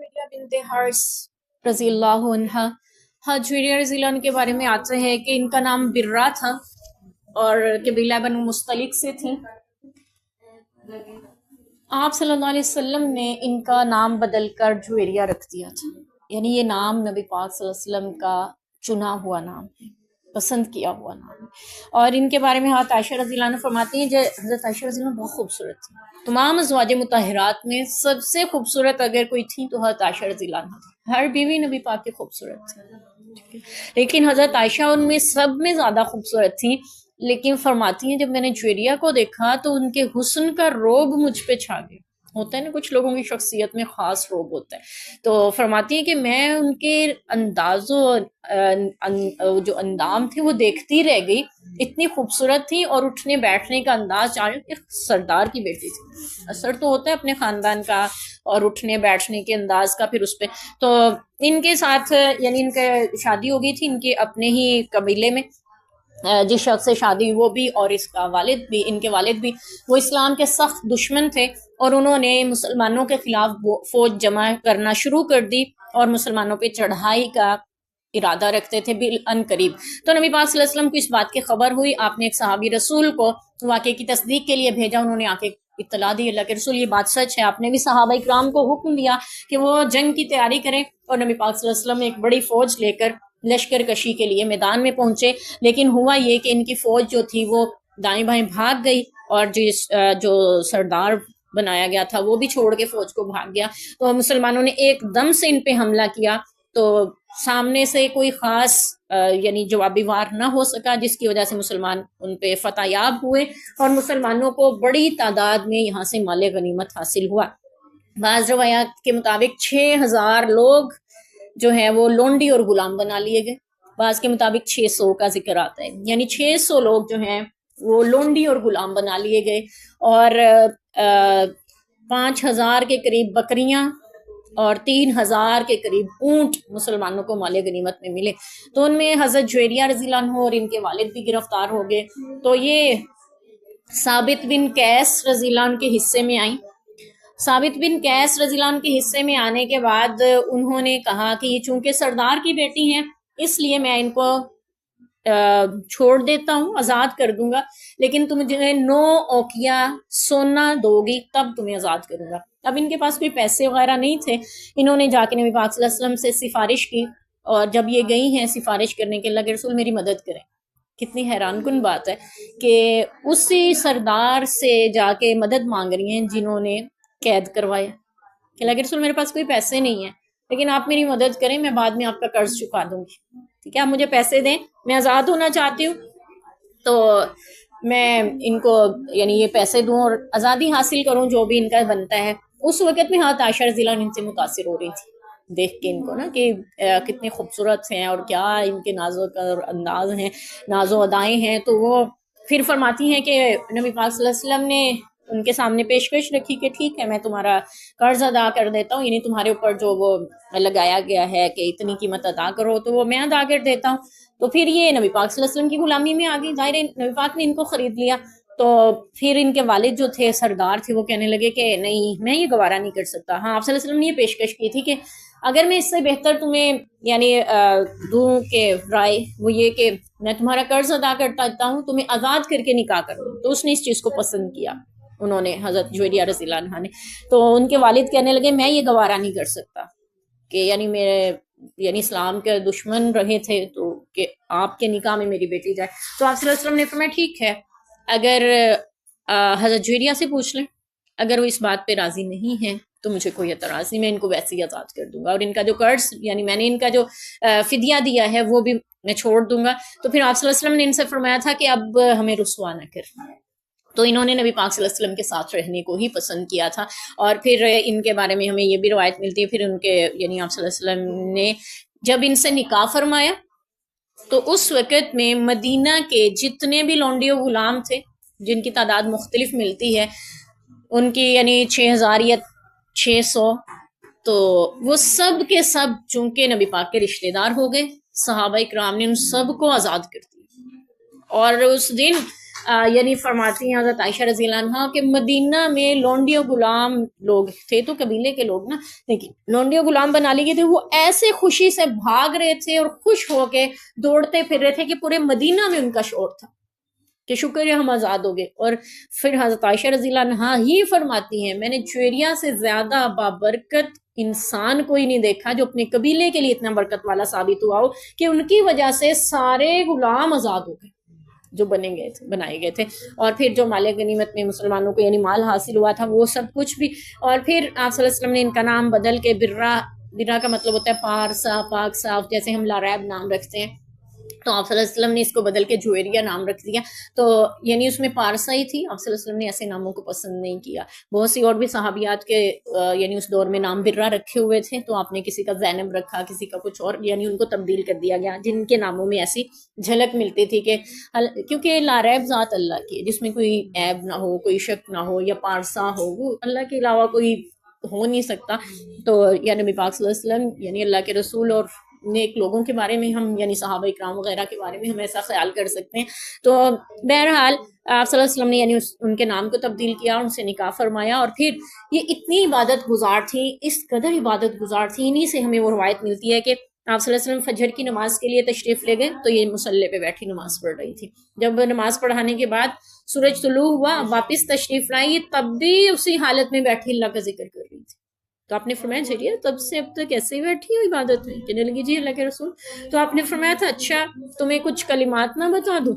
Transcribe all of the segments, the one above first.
जुवेरिया बिनते हारिस रजी अल्लाह अन्हा। हाँ, जुवेरिया रजी अल्लाह अन्हा के बारे में आता है कि इनका नाम बिर्रा था और कबीला बनु मुस्तलिक से थी। आप सल्लल्लाहु अलैहि वसल्लम ने इनका नाम बदलकर जुवेरिया रख दिया था, यानी ये नाम नबी पाक सल्लल्लाहु अलैहि वसल्लम का चुना हुआ नाम है, पसंद किया हुआ नाम है। और इनके बारे में हज़रत आयशा रज़ी अल्लाह अन्हा फरमाती हैं कि हज़रत आयशा रज़ी अल्लाह अन्हा बहुत खूबसूरत थी। तमाम अज़वाज मुतहरात में सबसे खूबसूरत अगर कोई थी तो हज़रत आयशा रज़ी अल्लाह अन्हा थी। हर बीवी नबी पाक की खूबसूरत थी, लेकिन हज़रत आयशा उनमें सब में ज़्यादा खूबसूरत थी। लेकिन फरमाती हैं जब मैंने जुवेरिया को देखा तो उनके हुस्न का रोब मुझ पे छा गया। होता है ना, कुछ लोगों की शख्सियत में ख़ास रोब होता है। तो फरमाती हैं कि मैं उनके अंदाज़ो जो अंदाम थे वो देखती रह गई, इतनी खूबसूरत थी। और उठने बैठने का अंदाज एक सरदार की बेटी थी। असर तो होता है अपने ख़ानदान का और उठने बैठने के अंदाज का। फिर उस पर तो इनके साथ यानी इनके शादी हो गई थी इनके अपने ही कबीले में। जिस शख्स से शादी हुई वो भी और इसका वालिद भी, इनके वालिद भी वो इस्लाम के सख्त दुश्मन थे और उन्होंने मुसलमानों के खिलाफ फौज जमा करना शुरू कर दी और मुसलमानों पे चढ़ाई का इरादा रखते थे बिल अन करीब। तो नबी पाक सल्लल्लाहु अलैहि वसल्लम को इस बात की खबर हुई। आपने एक सहाबी रसूल को वाक़े की तस्दीक के लिए भेजा। उन्होंने आके इत्तला दी, अल्लाह के रसूल ये बात सच है। आपने भी सहाबा इकराम को हुक्म दिया कि वो जंग की तैयारी करें। और नबी पाक सल्लल्लाहु अलैहि वसल्लम एक बड़ी फौज लेकर लश्कर कशी के लिए मैदान में पहुंचे। लेकिन हुआ ये कि इनकी फौज जो थी वो दाएं बाएं भाग गई और जो सरदार बनाया गया था वो भी छोड़ के फौज को भाग गया। तो मुसलमानों ने एकदम से इन पे हमला किया। तो सामने से कोई खास यानी जवाबी वार ना हो सका, जिसकी वजह से मुसलमान उन पे फतहयाब हुए और मुसलमानों को बड़ी तादाद में यहाँ से माले गनीमत हासिल हुआ। बाज़ रवायात के मुताबिक 6000 लोग जो है वो लोंडी और गुलाम बना लिए गए। बाज़ के मुताबिक 600 का जिक्र आता है, यानी 600 लोग जो हैं वो लोंडी और गुलाम बना लिए गए। और 5000 के करीब बकरियां और 3000 के करीब ऊंट मुसलमानों को माले गनीमत में मिले। तो उनमें हज़रत जुवेरिया रज़ी अल्लाह अन्हा और इनके वालिद भी गिरफ्तार हो गए। तो ये साबित बिन कैस रज़ी अल्लाह अन्हु के हिस्से में आई। साबित बिन कैस रज़ी अल्लाह अन्हु के हिस्से में आने के बाद उन्होंने कहा कि चूंकि सरदार की बेटी हैं इसलिए मैं इनको छोड़ देता हूँ, आज़ाद कर दूंगा, लेकिन तुम मुझे 9 औकिया सोना दोगी तब तुम्हें आज़ाद करूंगा। अब इनके पास कोई पैसे वगैरह नहीं थे। इन्होंने जाके नबी पाक सल्लल्लाहु अलैहि वसल्लम से सिफारिश की और जब ये गई हैं सिफारिश करने के, अल्लाह के रसूल मेरी मदद करें। कितनी हैरान कुन बात है कि उसी सरदार से जाके मदद मांग रही हैं जिन्होंने कैद करवाया कि अल्लाह के रसूल मेरे पास कोई पैसे नहीं है, लेकिन आप मेरी मदद करें, मैं बाद में आपका कर्ज चुका दूंगी। ठीक है, आप मुझे पैसे दें, मैं आज़ाद होना चाहती हूँ, तो मैं इनको यानी ये पैसे दूं और आज़ादी हासिल करूं, जो भी इनका बनता है। उस वक़्त में हाथ आयशा रज़ी अल्लाह अन्हा इनसे मुतासिर हो रही थी देख के इनको ना कि कितने खूबसूरत हैं और क्या इनके नाज़ो का अंदाज हैं, नाज़ो अदाएँ हैं। तो वो फिर फरमाती हैं कि नबी पाक सल्लल्लाहु अलैहि वसल्लम ने उनके सामने पेशकश रखी कि ठीक है मैं तुम्हारा कर्ज अदा कर देता हूँ, यानी तुम्हारे ऊपर जो वो लगाया गया है कि इतनी कीमत अदा करो तो वो मैं अदा कर देता हूँ। तो फिर ये नबी पाक सल्लल्लाहु अलैहि वसल्लम की गुलामी में आ गई। ज़ाहिर है नबी पाक ने इनको खरीद लिया। तो फिर इनके वालिद जो थे सरदार थे वो कहने लगे कि नहीं मैं ये गवारा नहीं कर सकता। हाँ, आप सल्लल्लाहु अलैहि वसल्लम ने ये पेशकश की थी कि अगर मैं इससे बेहतर तुम्हें यानी दूं के राय वो ये कि मैं तुम्हारा कर्ज अदा करता देता हूँ, तुम्हें आज़ाद करके निकाह करूँ। तो उसने इस चीज़ को पसंद किया, उन्होंने हज़रत जुवेरिया रज़ी अल्लाह अन्हा ने। तो उनके वालिद कहने लगे मैं ये गवारा नहीं कर सकता कि यानी मेरे यानी इस्लाम के दुश्मन रहे थे तो कि आपके निकाह में मेरी बेटी जाए। तो आप सल्लल्लाहु अलैहि वसल्लम ने फरमाया ठीक है, अगर हज़रत जुवेरिया से पूछ लें, अगर वो इस बात पे राज़ी नहीं है तो मुझे कोई एतराज़ नहीं, मैं इनको वैसे ही आज़ाद कर दूंगा और इनका जो कर्ज यानी मैंने इनका जो फिदिया दिया है वो भी मैं छोड़ दूंगा। तो फिर आप सल्लल्लाहु अलैहि वसल्लम ने इनसे फरमाया था कि अब हमें रुसवा न कर। तो इन्होंने नबी पाक सल्लल्लाहु अलैहि वसल्लम के साथ रहने को ही पसंद किया था। और फिर इनके बारे में हमें ये भी रवायत मिलती है, फिर उनके यानी आप सल्लल्लाहु अलैहि वसल्लम ने जब इनसे निकाह फरमाया तो उस वक़्त में मदीना के जितने भी लौंडी और गुलाम थे जिनकी तादाद मुख्तलिफ मिलती है उनकी यानी 6000 या 600, तो वो सब के सब चूंकि नबी पाक के रिश्तेदार हो गए, सहाबा इकराम ने उन सब को आज़ाद कर दिया। اور اس دن یعنی فرماتی ہیں حضرت عائشہ رضی اللہ عنہا کہ مدینہ میں لونڈیوں غلام لوگ تھے تو قبیلے کے لوگ نا، لیکن لونڈیوں غلام بنا لیے تھے، وہ ایسے خوشی سے بھاگ رہے تھے اور خوش ہو کے دوڑتے پھر رہے تھے کہ پورے مدینہ میں ان کا شور تھا کہ شکر ہے ہم آزاد ہو گئے۔ اور پھر حضرت عائشہ رضی اللہ عنہا ہی فرماتی ہیں، میں نے جویریہ سے زیادہ بابرکت انسان کوئی نہیں دیکھا جو اپنے قبیلے کے لیے اتنا برکت والا ثابت ہوا ہو کہ ان کی وجہ سے سارے غلام آزاد ہو گئے جو بنائے گئے تھے۔ اور پھر جو مال غنیمت میں مسلمانوں کو یعنی مال حاصل ہوا تھا وہ سب کچھ بھی، اور پھر آپ صلی اللہ علیہ وسلم نے ان کا نام بدل کے برا کا مطلب ہوتا ہے پارسا، پاک صاف، جیسے ہم لاریب نام رکھتے ہیں، تو آپ صلی اللہ علیہ وسلم نے اس کو بدل کے جویریہ نام رکھ دیا، تو یعنی اس میں پارسا ہی تھی۔ آپ صلی اللہ علیہ وسلم نے ایسے ناموں کو پسند نہیں کیا۔ بہت سی اور بھی صحابیات کے یعنی اس دور میں نام برا رکھے ہوئے تھے، تو آپ نے کسی کا زینب رکھا، کسی کا کچھ اور، یعنی ان کو تبدیل کر دیا گیا جن کے ناموں میں ایسی جھلک ملتی تھی کہ کیونکہ لاریب ذات اللہ کی ہے جس میں کوئی عیب نہ ہو، کوئی شک نہ ہو، یا پارسا ہو، وہ اللہ کے علاوہ کوئی ہو نہیں سکتا۔ تو یا نبی پاک صلی اللہ علیہ وسلم یعنی اللہ کے رسول اور نیک لوگوں کے بارے میں ہم یعنی صحابہ اکرام وغیرہ کے بارے میں ہم ایسا خیال کر سکتے ہیں۔ تو بہرحال آپ صلی اللہ علیہ وسلم نے یعنی ان کے نام کو تبدیل کیا، ان سے نکاح فرمایا، اور پھر یہ اتنی عبادت گزار تھی، اس قدر عبادت گزار تھی، انہی سے ہمیں وہ روایت ملتی ہے کہ آپ صلی اللہ علیہ وسلم فجر کی نماز کے لیے تشریف لے گئے تو یہ مصلی پہ بیٹھی نماز پڑھ رہی تھی۔ جب نماز پڑھانے کے بعد سورج طلوع ہوا، واپس تشریف لائی، تب بھی اسی حالت میں بیٹھی اللہ کا ذکر کر رہی تھی۔ تو آپ نے فرمایا جریہ تب سے اب تک ایسے ہی بیٹھی ہو عبادت میں؟ کہنے لگی جی اللہ کے رسول۔ تو آپ نے فرمایا تھا اچھا تمہیں کچھ کلمات نہ بتا دوں،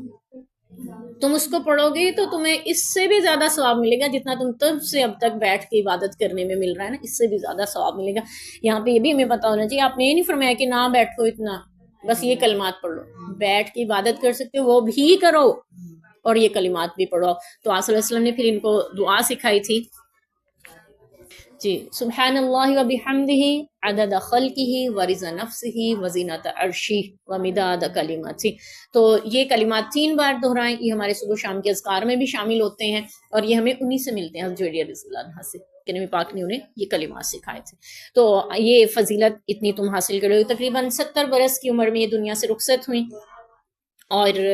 تم اس کو پڑھو گے تو تمہیں اس سے بھی زیادہ ثواب ملے گا جتنا تم تب سے اب تک بیٹھ کے عبادت کرنے میں مل رہا ہے نا، اس سے بھی زیادہ ثواب ملے گا۔ یہاں پہ یہ بھی ہمیں پتا ہونا چاہیے، آپ نے یہ نہیں فرمایا کہ نہ بیٹھو اتنا، بس یہ کلمات پڑھ لو، بیٹھ کے عبادت کر سکتے ہو وہ بھی کرو اور یہ کلمات بھی پڑھو۔ تو آپ صلی اللہ علیہ وسلم نے پھر ان کو دعا سکھائی تھی جی، سبحان اللہ و بحمدہ عدد خلقہ ورضا نفسہ وزینت عرشہ ومداد کلماتہ۔ تو یہ کلمات 3 بار دہرائیں، یہ ہمارے صبح شام کے اذکار میں بھی شامل ہوتے ہیں، اور یہ ہمیں انہی سے ملتے ہیں، حضرت جویریہ رضی اللہ عنہا سے، کہ نبی پاک نے انہیں یہ کلمات سکھائے تھے۔ تو یہ فضیلت اتنی تم حاصل کرو گے۔ تقریباً 70 برس کی عمر میں یہ دنیا سے رخصت ہوئیں اور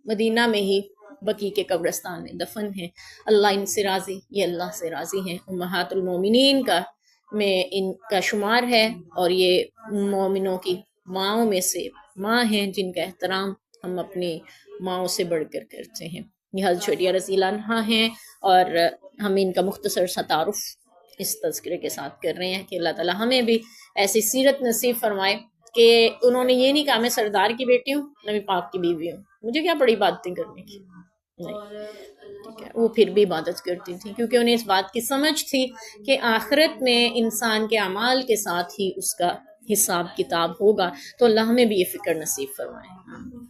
مدینہ میں ہی بقیع کے قبرستان میں دفن ہیں۔ اللہ ان سے راضی، یہ اللہ سے راضی ہیں۔ امہات المومنین کا میں ان کا شمار ہے، اور یہ مومنوں کی ماؤں میں سے ماں ہیں جن کا احترام ہم اپنی ماؤں سے بڑھ کر کرتے ہیں۔ یہ حضرت جویریہ رضی اللہ عنہا ہیں، اور ہم ان کا مختصر سا تعارف اس تذکرے کے ساتھ کر رہے ہیں کہ اللہ تعالیٰ ہمیں بھی ایسی سیرت نصیب فرمائے کہ انہوں نے یہ نہیں کہا میں سردار کی بیٹی ہوں، نبی پاک کی بیوی ہوں، مجھے کیا بڑی باتیں کرنے کی، نہیں، ٹھیک ہے، وہ پھر بھی عبادت کرتی تھی کیونکہ انہیں اس بات کی سمجھ تھی کہ آخرت میں انسان کے اعمال کے ساتھ ہی اس کا حساب کتاب ہوگا۔ تو اللہ ہمیں بھی یہ فکر نصیب فرمائے۔